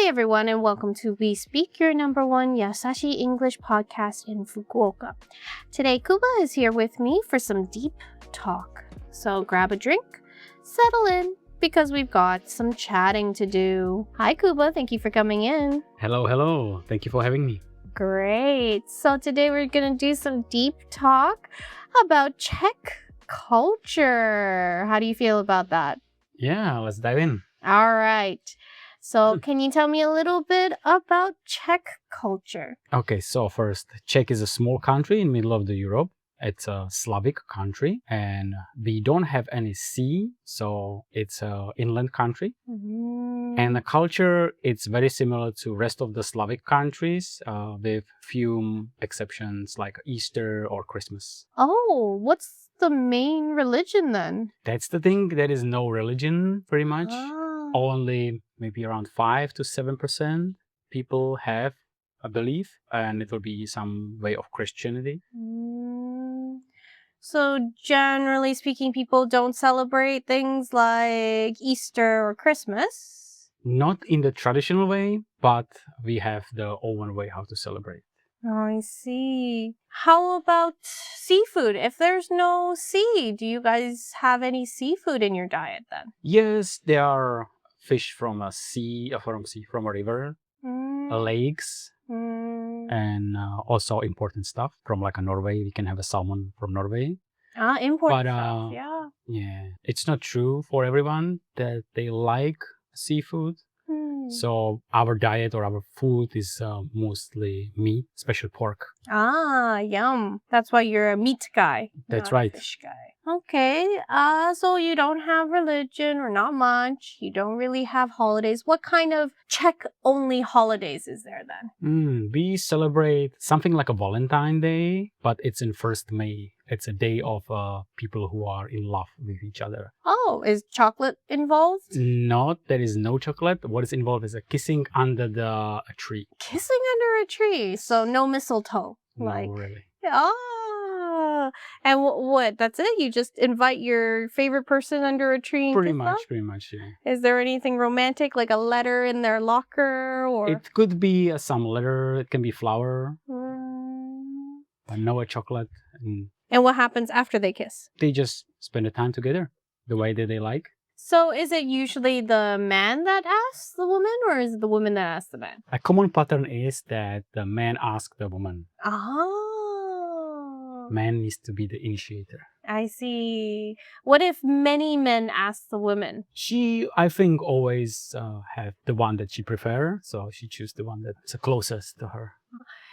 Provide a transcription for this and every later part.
everyone, and welcome to WeSpeak, your number one やさしい English podcast in Fukuoka. Today, Kuba is here with me for some deep talk. So grab a drink, settle in, because we've got some chatting to do. Hi, Kuba. Thank you for coming in. Hello. Thank you for having me. Great. So today we're going to do some deep talk about Czech culture. How do you feel about that? Yeah, let's dive in. All right. So can you tell me a little bit about Czech culture? Okay, so first, Czech is a small country in the middle of the Europe. It's a Slavic country and we don't have any sea, so it's an inland country. And the culture, it's very similar to rest of the Slavic countries with few exceptions like Easter or Christmas. Oh, what's the main religion then? That's the thing. There is no religion pretty much. Only maybe around 5 to 7% people have a belief, and it will be some way of Christianity. So generally speaking, people don't celebrate things like Easter or Christmas? Not in the traditional way, but we have the own way how to celebrate. Oh, I see. How about seafood? If there's no sea, do you guys have any seafood in your diet then? Yes, there are fish from a from a river, lakes, and also important stuff from like a Norway. We can have a salmon from Norway. Important stuff, yeah. Yeah, it's not true for everyone that they like seafood. So our diet or our food is mostly meat, especially pork. Yum. That's why you're a meat guy. That's not right. A fish guy. Okay. So you don't have religion or not much. You don't really have holidays. What kind of Czech-only holidays is there then? We celebrate something like a Valentine Day, but it's in 1st May. It's a day of people who are in love with each other. Oh, is chocolate involved? No, there is no chocolate. What is involved is a kissing under a tree. Kissing under a tree. So no mistletoe. No, really. And what? That's it? You just invite your favorite person under a tree and Pretty kiss much, yeah. Is there anything romantic, like a letter in their locker? Or It could be some letter. It can be flower. But no chocolate. And what happens after they kiss? They just spend the time together the way that they like. So is it usually the man that asks the woman, or is it the woman that asks the man? A common pattern is that the man asks the woman. Man needs to be the initiator. I see. What if many men ask the woman? She, I think, always have the one that she prefers, so she chooses the one that's the closest to her.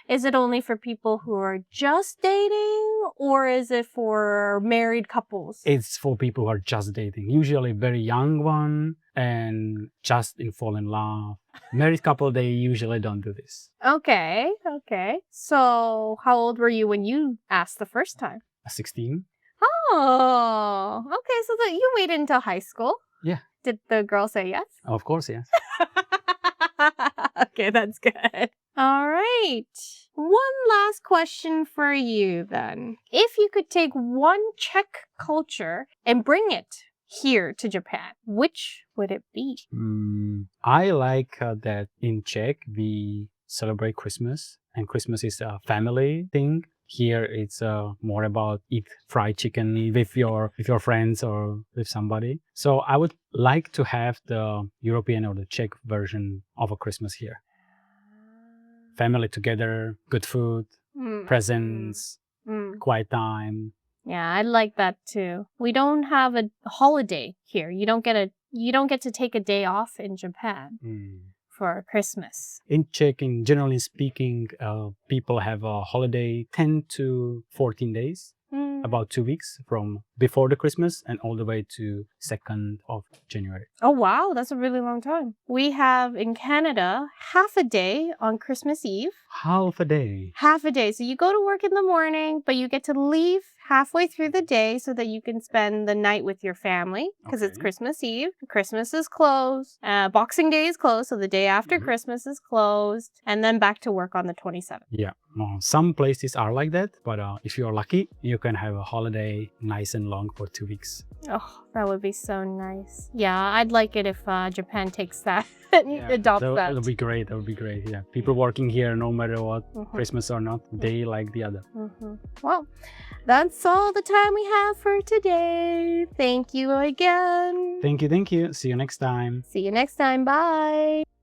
Is it only for people who are just dating, or is it for married couples? It's for people who are just dating, usually very young one and just fall in love. Married couple, they usually don't do this. Okay. So how old were you when you asked the first time? 16. Oh, okay. So you waited until high school? Yeah. Did the girl say yes? Of course, yes. Okay, that's good. All right. One last question for you then. If you could take one Czech culture and bring it here to Japan, which would it be? I like that in Czech we celebrate Christmas, and Christmas is a family thing. Here it's more about eat fried chicken with your friends or with somebody. So I would like to have the European or the Czech version of a Christmas here. Family together, good food, presents, quiet time. Yeah, I like that too. We don't have a holiday here. You don't get to take a day off in Japan for Christmas. In Czech, generally speaking, people have a holiday 10 to 14 days. About 2 weeks from before the Christmas and all the way to 2nd of January. Oh, wow. That's a really long time. We have in Canada half a day on Christmas Eve. Half a day. Half a day. So you go to work in the morning, but you get to leave halfway through the day so that you can spend the night with your family because it's Christmas Eve. Christmas is closed. Boxing Day is closed. So the day after Christmas is closed. And then back to work on the 27th. Yeah. Some places are like that. But if you're lucky, you can have a holiday nice and long for 2 weeks. Oh, that would be so nice. Yeah, I'd like it if Japan takes that adopt that. That would be great. That would be great. Yeah. People working here, no matter what, Christmas or not, they like the other. Well, that's all the time we have for today. Thank you again. Thank you. See you next time. See you next time. Bye.